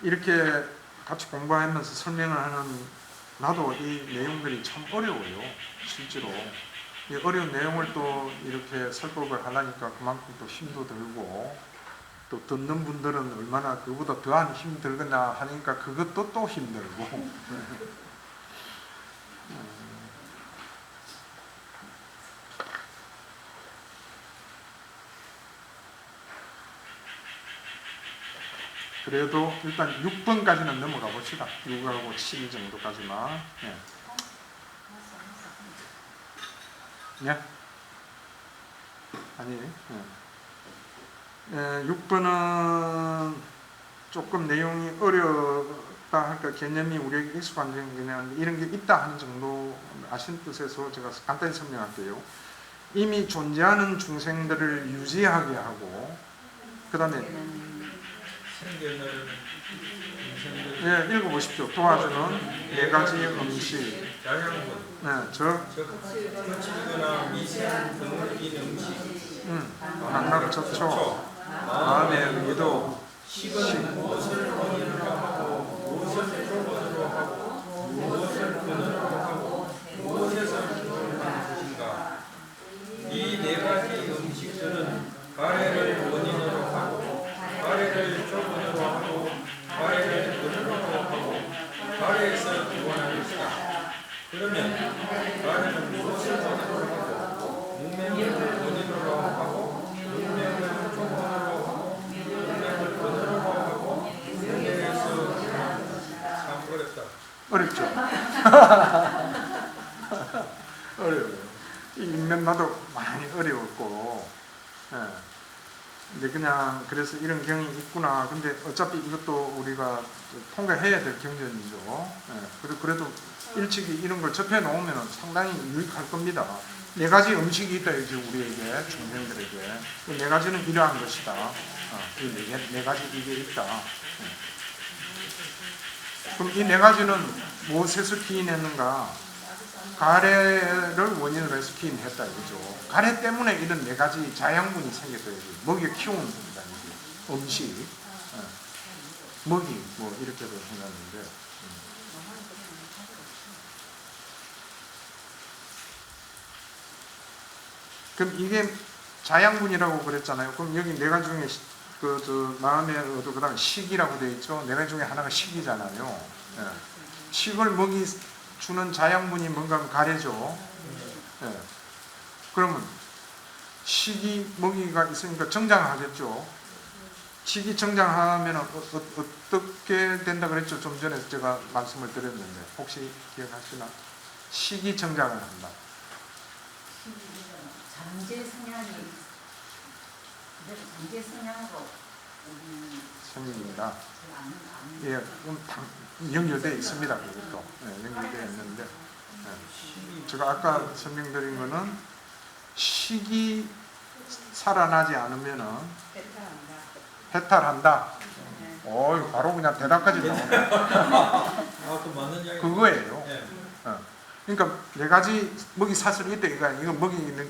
이렇게 같이 공부하면서 설명을 하는 나도 이 내용들이 참 어려워요. 실제로 이 어려운 내용을 또 이렇게 설법을 하려니까 그만큼 또 힘도 들고, 또 듣는 분들은 얼마나 그보다 더한 힘 들거나 하니까 그것도 또 힘들고. 그래도 일단 6번까지는 넘어가 봅시다. 6하고 7 정도까지만. 네. 네? 아니, 네. 6번은 조금 내용이 어렵다 할까, 개념이 우리에게 익숙한 개념인데 이런 게 있다 하는 정도 아시는 뜻에서 제가 간단히 설명할게요. 이미 존재하는 중생들을 유지하게 하고, 그 다음에 예, 읽어보십시오. 도와주는 네 가지 음식. 네, 거칠거나 미세한 드물긴 음식, 낙낙 접촉, 마음의 의도, 식은 무엇을 원인으로 하고, 무엇을 조건으로 하고, 무엇을 근원으로 하고, 무엇에서 기원하는 것인가. 이 네 가지 음식들은 가래를 원인으로 하고, 가래를 조건으로 하고, 가래를 근원으로 하고, 가래에서 기원하는 것이다. 그러면 가래는 무엇을 원인으로 하고, 문명을 원인으로 하고, 문명을 조건으로 하고, 문명을 근원으로 하고, 문명에서 기원하는 것이다. 참 어렵다. 어렵죠? 어려워요. 읽는 나도 많이 어려웠고, 예. 근데 그냥 그래서 이런 경이 있구나. 근데 어차피 이것도 우리가 통과해야 될 경전이죠. 예. 그래도 일찍이 이런 걸 접해 놓으면 상당히 유익할 겁니다. 네 가지 음식이 있다, 이제 우리에게, 중생들에게. 그 네 가지는 이러한 것이다. 네 가지 이게 있다. 그럼 이 네 가지는 무엇에서 기인했는가? 가래를 원인으로 해서 기인했다 이거죠. 가래 때문에 이런 네 가지 자양분이 생겼다 이거죠. 먹이 키우는 겁니다. 음식, 먹이, 뭐 이렇게도 생겼는데. 그럼 이게 자양분이라고 그랬잖아요. 그럼 여기 네 가지 중에 마음의 의도, 그 다음에 식이라고 되어 있죠. 네 가지 중에 하나가 식이잖아요. 식을 먹이 주는 자양분이 뭔가 하면 가래죠. 그러면 식이 먹이가 있으니까 정장하겠죠. 식이 정장하면 어떻게 된다 그랬죠? 좀 전에 제가 말씀을 드렸는데 혹시 기억하시나? 식이 정장을 한다. 잠재 성향으로 생깁니다. 예, 연결되어 있습니다. 그것도 연결되어 있는데, 제가 아까 설명드린 거는 식이 살아나지 않으면은 해탈한다. 바로 그냥 대답까지 나오네. 그거예요. 그러니까 네 가지 먹이 사슬이 있다 이거. 이거 먹이 있는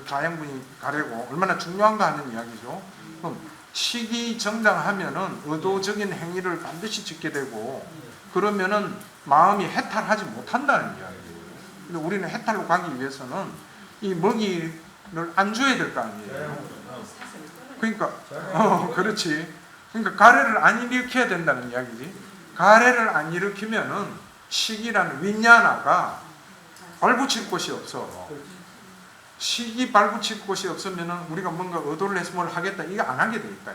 자양분이 가래고 얼마나 중요한가 하는 이야기죠. 그럼 식이 정장하면은 의도적인 행위를 반드시 짓게 되고, 그러면은 마음이 해탈하지 못한다는 이야기예요. 근데 우리는 해탈로 가기 위해서는 이 먹이를 안 줘야 될 거 아니에요. 그러니까 그렇지. 그러니까 가래를 안 일으켜야 된다는 이야기지. 가래를 안 일으키면은 식이라는 윈야나가 발붙일 곳이 없어. 식이 발붙일 곳이 없으면은 우리가 뭔가 의도를 해서 뭘 하겠다 이게 안 하게 돼 있다.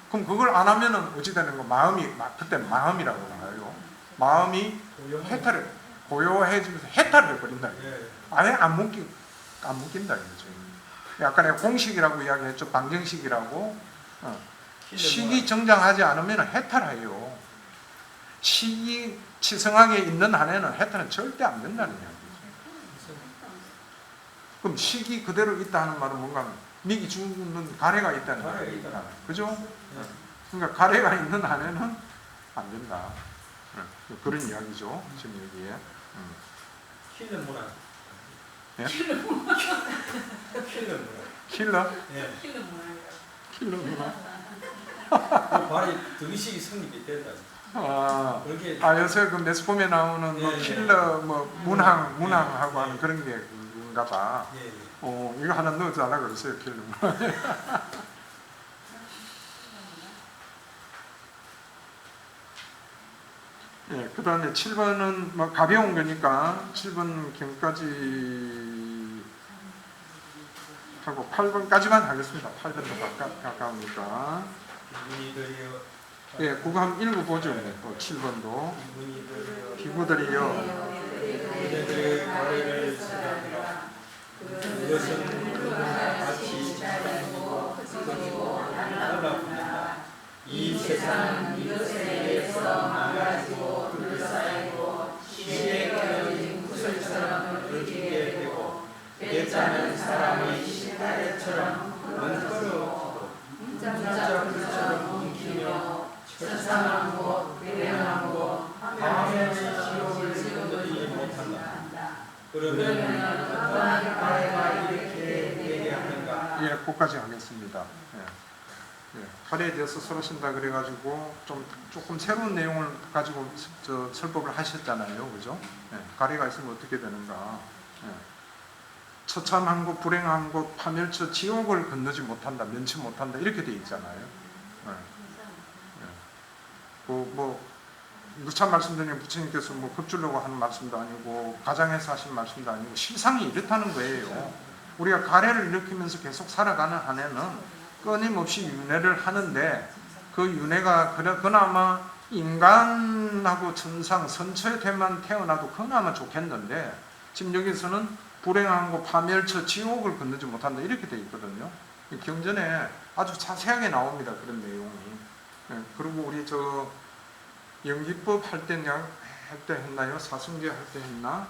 그럼 그걸 안 하면은 어찌 되는 거? 마음이 그때는 마음이라고 나와요. 마음이 해탈을 고요해지면서 해탈을 해버린다. 아예 안 묶인다 이거죠. 약간의 공식이라고 이야기했죠. 방정식이라고. 식이 정장하지 않으면 해탈해요. 식이 치성하게 있는 한에는 해탈은 절대 안 된다는 이야기죠. 그럼 식이 그대로 있다 하는 말은 뭔가 미기 죽는 가래가 있다는 말이니까. 그죠? 그러니까 가래가 있는 한에는 안 된다. 그런 이야기죠. 지금 여기에. 킬러 문화. 예? 킬러 문화. 킬러? 예. 킬러 문화? 그 발이 등식이 성립이 된다. 그렇게 요새 그 매스컴에 나오는 뭐 예, 예. 킬러 뭐 문항하고 하는 그런 게 그런가 봐. 예, 예. 이거 하나 넣어달라 그랬어요, 킬러. 예, 그 다음에 7번은 뭐 가벼운 거니까 7번 경까지 하고 8번까지만 하겠습니다. 8번도 가까우니까. 이분이들이여 예, 그거 한번 읽어보죠. 또 7번도. 이분이들이여 기구들이요. 그대들의 거래를 지나니라. 그것은 누구나 같이 잘하고 크고 달라붙는다. 이 세상은 이것에 의해서 망가지고 둘러싸이고 시에 껴진 구슬처럼 얽히게 되고 배짜는 사람의 실타래처럼 뭉클어지고 문자불처럼 뭉키며 천상하고 불행하고 밤에는 지옥을 건너지 못한다. 그러면 어떠한 가래가 이렇게 되게 하는가? 예, 그까지 하겠습니다. 가래에 대해서 설하신다 그래가지고 조금 새로운 내용을 가지고 설법을 하셨잖아요, 그죠? 가래가 있으면 어떻게 되는가? 처참한 곳, 불행한 곳, 파멸처, 지옥을 건너지 못한다, 면치 못한다 이렇게 돼 있잖아요. 뭐 누차 말씀드린 부처님께서 뭐 급주려고 하는 말씀도 아니고 가장해서 하신 말씀도 아니고 실상이 이렇다는 거예요. 우리가 가래를 일으키면서 계속 살아가는 한에는 끊임없이 윤회를 하는데 그 윤회가 그나마 인간하고 천상, 선처의 태만 태어나도 그나마 좋겠는데 지금 여기서는 불행한 곳, 파멸처, 지옥을 건너지 못한다 이렇게 되어 있거든요. 경전에 아주 자세하게 나옵니다. 그런 내용이. 그리고 우리 연기법 할 때 했나요? 사승제 할 때 했나?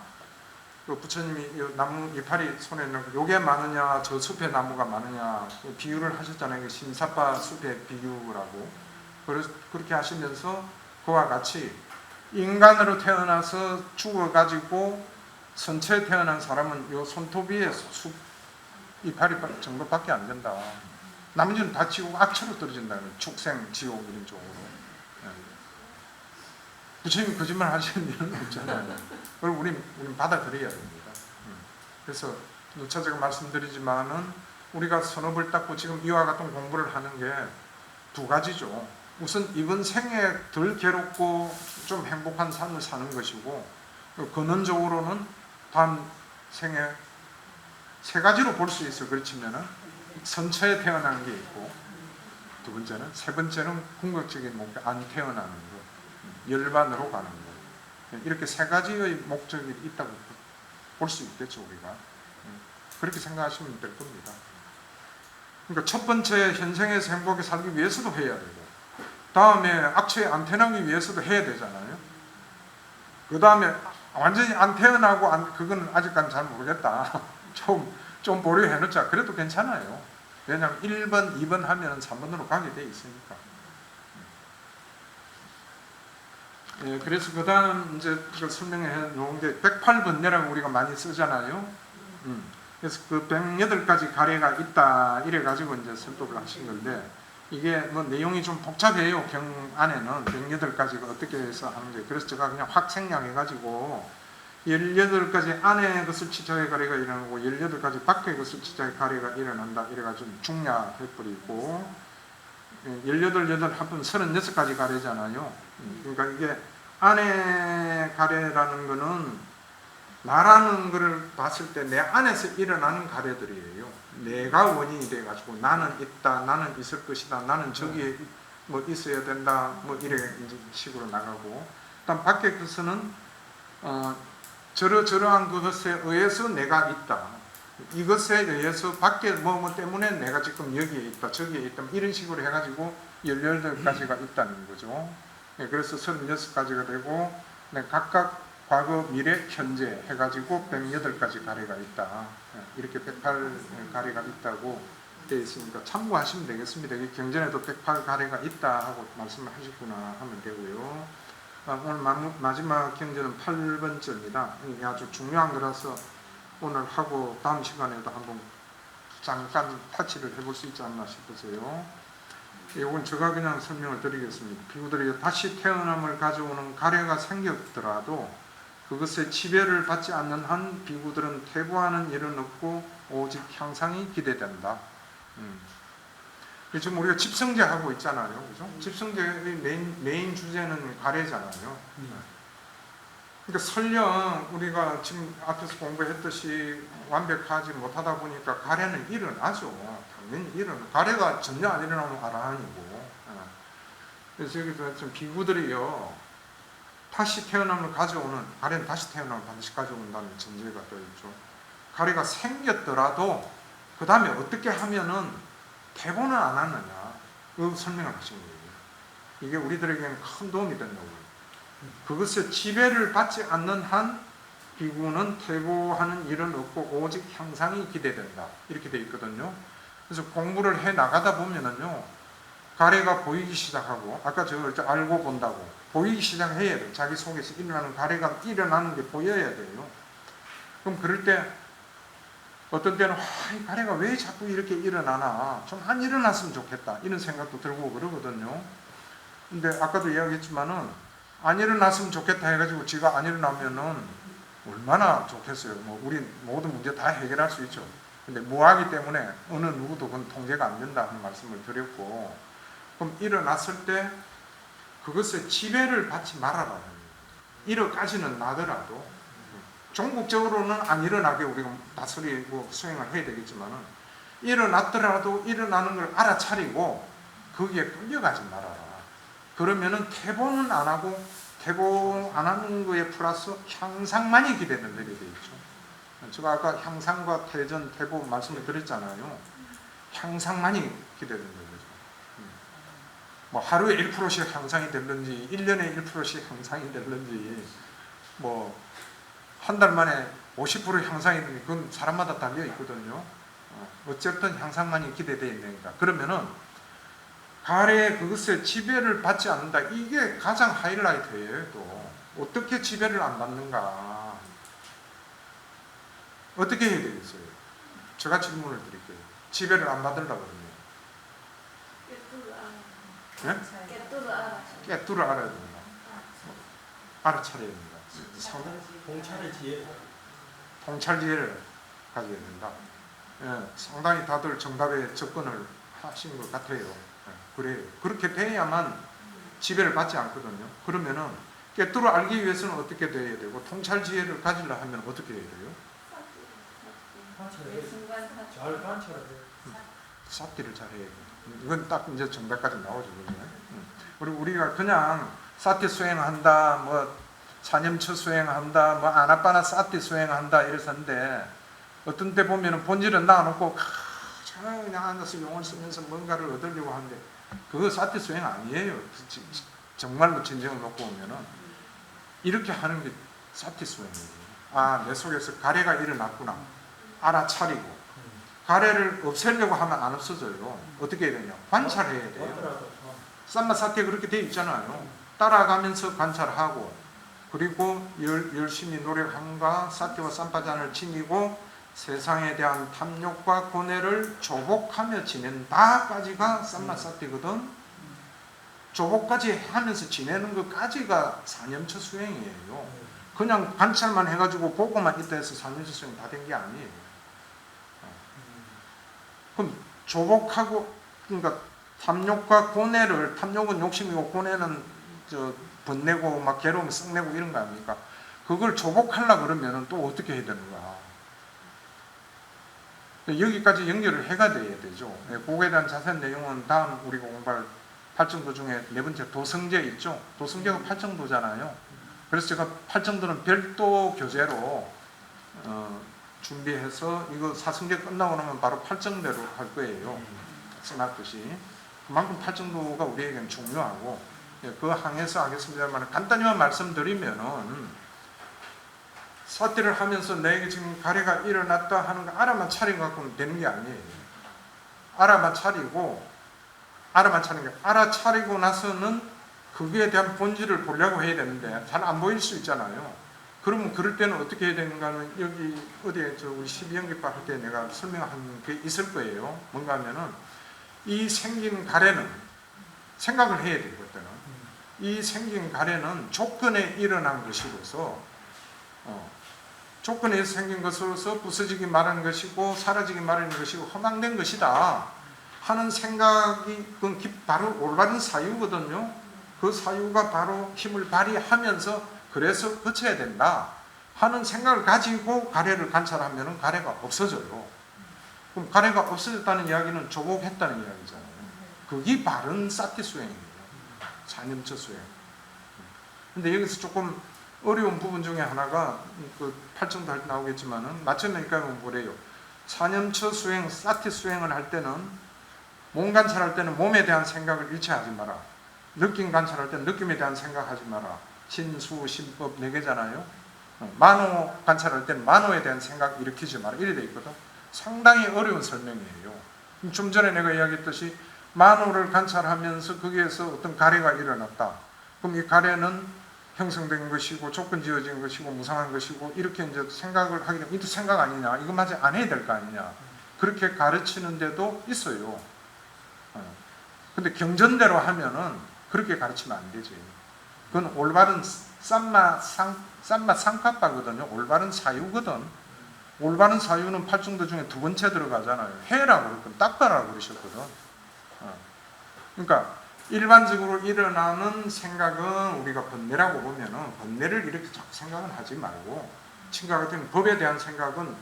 그 부처님이 나무 이파리 손에 넣고 요게 많으냐 저 숲의 나무가 많으냐 비유를 하셨잖아요. 심사빠 숲의 비유라고. 그래서 그렇게 하시면서 그와 같이 인간으로 태어나서 죽어가지고 선체에 태어난 사람은 요 손톱 위에 숲 이파리 정도밖에 안 된다. 나머지는 다 지옥 악처로 떨어진다는 축생 지옥 이런 쪽으로. 부처님이 거짓말 하시는 일은 없잖아요. 그걸 우린 받아들여야 됩니다. 그래서 누차 제가 말씀드리지만은 우리가 선업을 닦고 지금 이와 같은 공부를 하는 게 두 가지죠. 우선 이번 생에 덜 괴롭고 좀 행복한 삶을 사는 것이고 근원적으로는 다음 생에 세 가지로 볼 수 있어요. 그렇지만은 선처에 태어나는 게 있고 두 번째는 세 번째는 궁극적인 목표 안 태어나는 거, 열반으로 가는 거. 이렇게 세 가지의 목적이 있다고 볼 수 있겠죠, 우리가. 그렇게 생각하시면 될 겁니다. 그러니까 첫 번째 현생에서 행복하게 살기 위해서도 해야 되고, 다음에 악취에 안 태어나기 위해서도 해야 되잖아요. 그 다음에 완전히 안 태어나고 그건 아직까지 잘 모르겠다. 좀 보류해 놓자. 그래도 괜찮아요. 왜냐하면 1번, 2번 하면 3번으로 가게 돼 있으니까. 예, 그래서 그 다음 이제 그걸 설명해 놓은 게 108번뇌라고 우리가 많이 쓰잖아요. 그래서 그 108가지 가래가 있다 이래 가지고 이제 설법을 하신 건데 이게 뭐 내용이 좀 복잡해요. 경 안에는 108가지가 어떻게 해서 하는지. 그래서 제가 그냥 확 생략해 가지고 18가지 안에 것을 치자의 가래가 일어나고 18가지 밖의 것을 치자의 가래가 일어난다 이래 가지고 중략해 버리고 18 합은 36가지 가래잖아요. 그러니까 이게 안에 가래라는 거는 나라는 것을 봤을 때 내 안에서 일어나는 가래들이에요. 내가 원인이 돼가지고 나는 있다, 나는 있을 것이다, 나는 저기에 뭐 있어야 된다, 뭐 이런 식으로 나가고, 일단 밖의 것은 저러한 그것에 의해서 내가 있다. 이것에 의해서 밖에 뭐 때문에 내가 지금 여기에 있다, 저기에 있다, 이런 식으로 해가지고 18가지가 있다는 거죠. 그래서 36가지가 되고, 각각 과거, 미래, 현재 해가지고 108가지 가래가 있다. 이렇게 108가래가 있다고 되어 있으니까 참고하시면 되겠습니다. 경전에도 108가래가 있다 하고 말씀을 하셨구나 하면 되고요. 오늘 마지막 경전은 8번째입니다. 아주 중요한 거라서 오늘 하고 다음 시간에도 한번 잠깐 타치를 해볼 수 있지 않나 싶어서요. 이건 제가 그냥 설명을 드리겠습니다. 피구들이 다시 태어남을 가져오는 가래가 생겼더라도 그것의 지배를 받지 않는 한 비구들은 퇴보하는 일은 없고 오직 향상이 기대된다. 지금 우리가 집성제 하고 있잖아요, 그죠? 집성제의 메인 주제는 가래잖아요. 그러니까 설령 우리가 지금 앞에서 공부했듯이 완벽하지 못하다 보니까 가래는 일어나죠. 당연히 가래가 전혀 안 일어나면 아라한이고. 그래서 여기서 좀 비구들이요, 다시 태어남을 가져오는, 가래는 다시 태어남을 반드시 가져온다는 전제가 떠있죠. 가래가 생겼더라도 그 다음에 어떻게 하면은 퇴보는 안 하느냐, 그 설명을 하신 거예요. 이게 우리들에게는 큰 도움이 된다고요. 그것의 지배를 받지 않는 한 비구는 퇴보하는 일은 없고 오직 향상이 기대된다, 이렇게 되어 있거든요. 그래서 공부를 해 나가다 보면은요, 가래가 보이기 시작하고, 아까 저걸 알고 본다고 보이기 시작해야 돼요. 자기 속에서 일어나는 가래가 일어나는 게 보여야 돼요. 그럼 그럴 때 어떤 때는 이 가래가 왜 자꾸 이렇게 일어나나, 좀 안 일어났으면 좋겠다, 이런 생각도 들고 그러거든요. 근데 아까도 이야기했지만은 안 일어났으면 좋겠다 해가지고 지가 안 일어나면은 얼마나 좋겠어요. 뭐 우리 모든 문제 다 해결할 수 있죠. 근데 무하기 때문에 어느 누구도 그건 통제가 안 된다 하는 말씀을 드렸고, 그럼 일어났을 때 그것의 지배를 받지 말아라. 일어까지는 나더라도 종국적으로는 안 일어나게 우리가 다스리고 수행을 해야 되겠지만은, 일어났더라도 일어나는 걸 알아차리고 거기에 끌려가지 말아라. 그러면은 퇴보는 안 하고, 퇴보 안 하는 거에 플러스 향상만이 기대된다 이렇게 되어 있죠. 제가 아까 향상과 퇴전, 퇴보 말씀을 드렸잖아요. 향상만이 기대된다 거죠. 뭐 하루에 1%씩 향상이 되는지, 1년에 1%씩 향상이 되는지, 뭐 한 달 만에 50% 향상이 되는지, 그건 사람마다 달려 있거든요. 어쨌든 향상만이 기대되어 있으니까. 그러면은 가래의 그것의 지배를 받지 않는다, 이게 가장 하이라이트예요. 또 어떻게 지배를 안 받는가, 어떻게 해야 되겠어요? 제가 질문을 드릴게요. 지배를 안 받으려고 그러면 깨뚫을 알아야 됩니다. 알아차려야 됩니다. 공찰의 지혜. 통찰지혜를 가져야 된다. 상당히 다들 정답에 접근을 하신 것 같아요. 그래요. 그렇게 돼야만 지배를 받지 않거든요. 그러면은 깨뚫어 알기 위해서는 어떻게 돼야 되고, 통찰지혜를 가지려 하면 어떻게 해야 돼요? 잘 관찰해야 돼. 사티를 잘 해야 돼요. 이건 딱 이제 정답까지 나오죠. 그리고 우리가 그냥 사티 수행한다, 뭐 사념처 수행한다, 뭐 아나빠나 사티 수행한다 이랬었는데, 어떤 때 보면은 본질은 놔놓고 그냥 앉아서 용을 쓰면서 뭔가를 얻으려고 하는데, 그거 사티 수행 아니에요. 정말로 진정을 놓고 보면은 이렇게 하는 게 사티 수행이에요. 아, 내 속에서 가래가 일어났구나, 알아차리고. 가래를 없애려고 하면 안 없어져요. 어떻게 해야 되냐? 관찰해야 돼요. 삼마사티에 그렇게 되어 있잖아요. 따라가면서 관찰하고, 그리고 열심히 노력함과 사티와 삼파잔을 지니고 세상에 대한 탐욕과 고뇌를 조복하며 지낸다까지가 삼마사티거든. 조복까지 하면서 지내는 것까지가 사념처 수행이에요. 그냥 관찰만 해가지고 보고만 있다 해서 사념처 수행 다 된 게 아니에요. 그럼 조복하고, 그러니까 탐욕과 고뇌를, 탐욕은 욕심이고 고뇌는 번내고 막 괴로움 썩내고 이런 거 아닙니까? 그걸 조복하려고 그러면은 또 어떻게 해야 되는가? 여기까지 연결을 해가 돼야 되죠. 그거에 대한 자세한 내용은 다음 우리가 공부할 8정도 중에 네 번째 도성제 있죠. 도성제가 8정도잖아요. 그래서 제가 8정도는 별도 교재로 준비해서, 이거 사성제 끝나고 나면 바로 8정대로 할 거예요. 써놨듯이. 그만큼 8정도가 우리에게는 중요하고, 그 항에서 하겠습니다만, 간단히만 말씀드리면은, 사티를 하면서 내게 지금 가래가 일어났다 하는 거 알아만 차린 것 갖고는 되는 게 아니에요. 알아만 차리고, 알아차리고 나서는 그거에 대한 본질을 보려고 해야 되는데 잘 안 보일 수 있잖아요. 그러면 그럴 때는 어떻게 해야 되는가는 여기 어디에 우리 12연기파 할 때 내가 설명한 게 있을 거예요. 뭔가 하면은 이 생긴 가래는 생각을 해야 되거든. 이 생긴 가래는 조건에 일어난 것이로서 조건에서 생긴 것으로서 부서지기 마련인 것이고 사라지기 마련인 것이고 허망된 것이다 하는 생각이 그건 바로 올바른 사유거든요. 그 사유가 바로 힘을 발휘하면서 그래서 거쳐야 된다 하는 생각을 가지고 가래를 관찰하면 가래가 없어져요. 그럼 가래가 없어졌다는 이야기는 조복했다는 이야기잖아요. 그게 바른 사티 수행입니다. 사념처 수행. 근데 여기서 조금 어려운 부분 중에 하나가 그 8정도 할 때 나오겠지만은 맞춰내니까 뭐래요. 사념처 수행, 사티 수행을 할 때는 몸 관찰할 때는 몸에 대한 생각을 일체하지 마라. 느낌 관찰할 때는 느낌에 대한 생각하지 마라. 신수, 신법 4개잖아요. 만호 관찰할 때는 만호에 대한 생각 일으키지 마라. 이래 돼 있거든. 상당히 어려운 설명이에요. 좀 전에 내가 이야기했듯이 만호를 관찰하면서 거기에서 어떤 가래가 일어났다. 그럼 이 가래는 형성된 것이고 조건 지어진 것이고 무상한 것이고 이렇게 이제 생각을 하게 되면 이도 생각 아니냐, 이거 마저 안 해야 될 거 아니냐, 그렇게 가르치는 데도 있어요. 근데 경전대로 하면은 그렇게 가르치면 안 되지. 그건 올바른 쌈마 상카파거든요. 올바른 사유거든. 올바른 사유는 8중도 중에 2번째 들어가잖아요. 해라고 그랬거든. 닦아라고 그러셨거든. 그러니까 일반적으로 일어나는 생각은 우리가 번뇌라고 보면은 번뇌를 이렇게 자꾸 생각은 하지 말고, 친구와 같은 법에 대한 생각은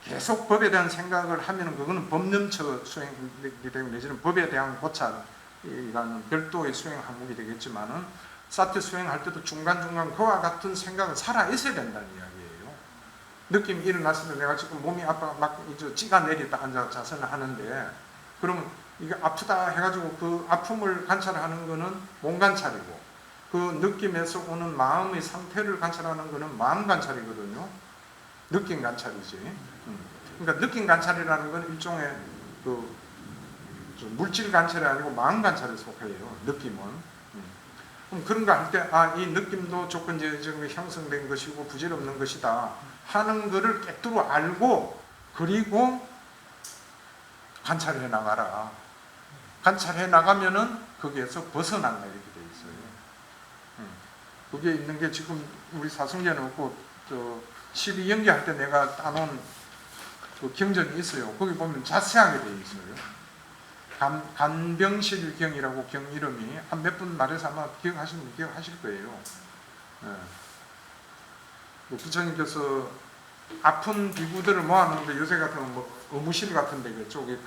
계속 법에 대한 생각을 하면은 그거는 법념처 수행이기 때문에 내지는 법에 대한 고찰이라는 별도의 수행 항목이 되겠지만은 사티 수행할 때도 중간중간 그와 같은 생각은 살아 있어야 된다는 이야기예요. 느낌이 일어났을 때 내가 지금 몸이 아파 막 이제 찌가 내리다 앉아 자세를 하는데 그러면 이게 아프다 해가지고 그 아픔을 관찰하는 거는 몸 관찰이고 그 느낌에서 오는 마음의 상태를 관찰하는 거는 마음 관찰이거든요. 느낌 관찰이지. 그러니까 느낌 관찰이라는 건 일종의 그 물질 관찰이 아니고 마음 관찰에 속해요. 느낌은. 그럼 그런 거 할 때 이 느낌도 조건지어진 형성된 것이고 부질없는 것이다 하는 거를 깨뜨려 알고 그리고 관찰해 나가라. 관찰해 나가면은 거기에서 벗어난다 이렇게 돼 있어요. 그게 있는 게 지금 우리 사성제는 없고 12연기 할 때 내가 따놓은 그 경전이 있어요. 거기 보면 자세하게 돼 있어요. 간병실경이라고 경 이름이 한 몇 분 말해서 아마 기억하시면 기억하실 거예요. 부처님께서 아픈 비구들을 모아놓는데 요새 같으면 뭐 의무실 같은데 그쪽에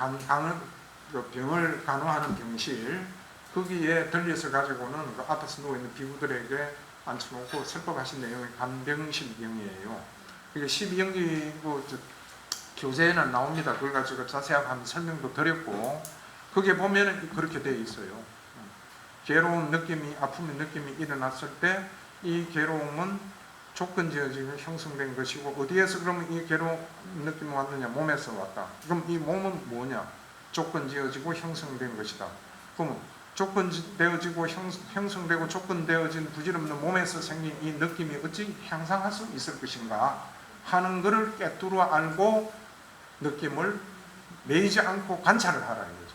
병을 간호하는 병실 거기에 들려서 가지고는 그 앞에서 누워있는 비구들에게 앉혀놓고 설법하신 내용이 간병실경이에요. 그게 12연기 교재에는 나옵니다. 그걸 가지고 자세하게 한번 설명도 드렸고 거기에 보면 그렇게 되어 있어요. 괴로운 느낌이 아픔의 느낌이 일어났을 때 이 괴로움은 조건지어지고 형성된 것이고 어디에서 그러면 이 괴로운 느낌이 왔느냐? 몸에서 왔다. 그럼 이 몸은 뭐냐? 조건지어지고 형성된 것이다. 그러면 조건되어지고 형성되고 조건되어진 부질없는 몸에서 생긴 이 느낌이 어찌 향상할 수 있을 것인가 하는 것을 깨뜨려 알고 느낌을 매이지 않고 관찰을 하라 이거죠.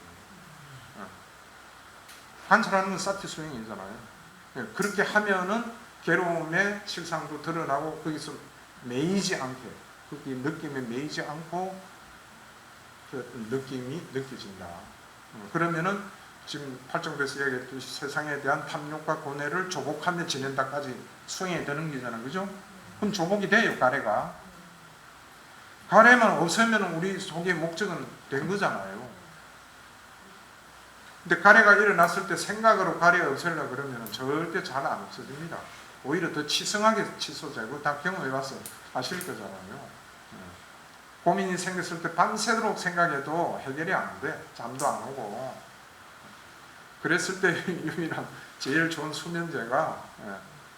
관찰하는 건 사티 수행이잖아요. 그렇게 하면은 괴로움의 실상도 드러나고 거기서 매이지 않게 그 느낌에 매이지 않고 그 느낌이 느껴진다. 그러면은 지금 8정도에서 얘기했듯이 세상에 대한 탐욕과 고뇌를 조복하며 지낸다까지 수행에 되는 거잖아요. 그죠? 그럼 조복이 돼요. 가래가. 가래만 없으면 우리 속의 목적은 된 거잖아요. 근데 가래가 일어났을 때 생각으로 가래가 없애려고 그러면 절대 잘 안 없어집니다. 오히려 더 치성하게 치솟아지고 다 경험해봐서 아실 거잖아요. 고민이 생겼을 때 밤새도록 생각해도 해결이 안 돼. 잠도 안 오고. 그랬을 때 유일한 제일 좋은 수면제가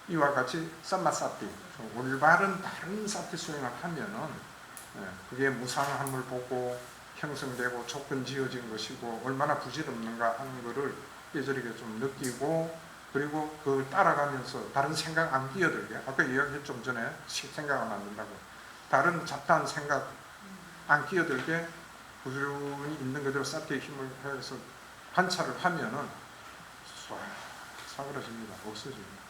이와 같이 쌈마사티, 올바른 다른 사티 수행을 하면은 그게 무상함을 보고 형성되고 조건 지어진 것이고 얼마나 부질없는가 하는 것을 삐저리게 좀 느끼고 그리고 그걸 따라가면서 다른 생각 안 끼어들게 아까 이야기했 좀 전에 생각하면 안 된다고 다른 잡다한 생각 안 끼어들게 꾸준히 있는 그대로 사티의 힘을 해서 관찰을 하면은 와, 사그라집니다. 없어집니다.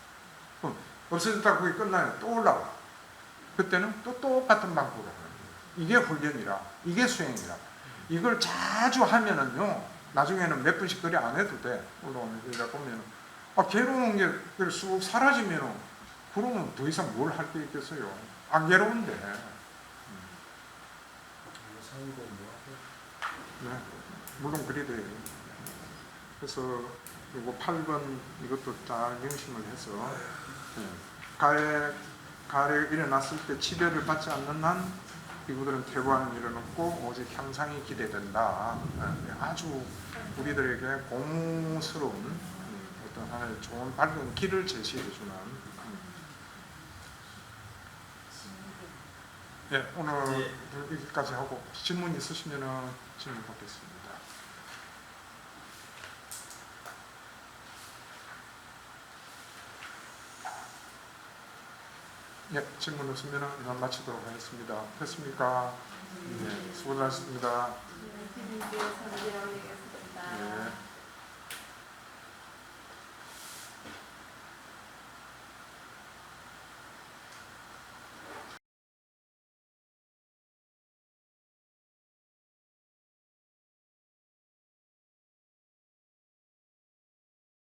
그럼 없어졌다고 그게 끝나요. 또 올라와. 그때는 또 똑같은 방법으로 하는 거예요. 이게 훈련이라, 이게 수행이라. 이걸 자주 하면은요, 나중에는 몇 분씩 그리 안 해도 돼. 올라오면 이러다 보면은 괴로운 게 쑥 사라지면은 그러면 더 이상 뭘 할 게 있겠어요. 안 괴로운데. 상고 뭐 네, 물론 그리 돼요. 그래서 이거 8번 이것도 딱 명심을 해서 가래가 일어났을 때 치료를 받지 않는 한 이구들은 퇴보하는 일은 없고 오직 향상이 기대된다. 아주 우리들에게 고무스러운 어떤 하나의 좋은 밝은 길을 제시해주는 오늘 여기까지 하고 질문 있으시면 질문 받겠습니다. 질문 없으면 이만 마치도록 하겠습니다. 됐습니까? 네, 수고하셨습니다. 선생님께 선물을 드리겠습니다. 네.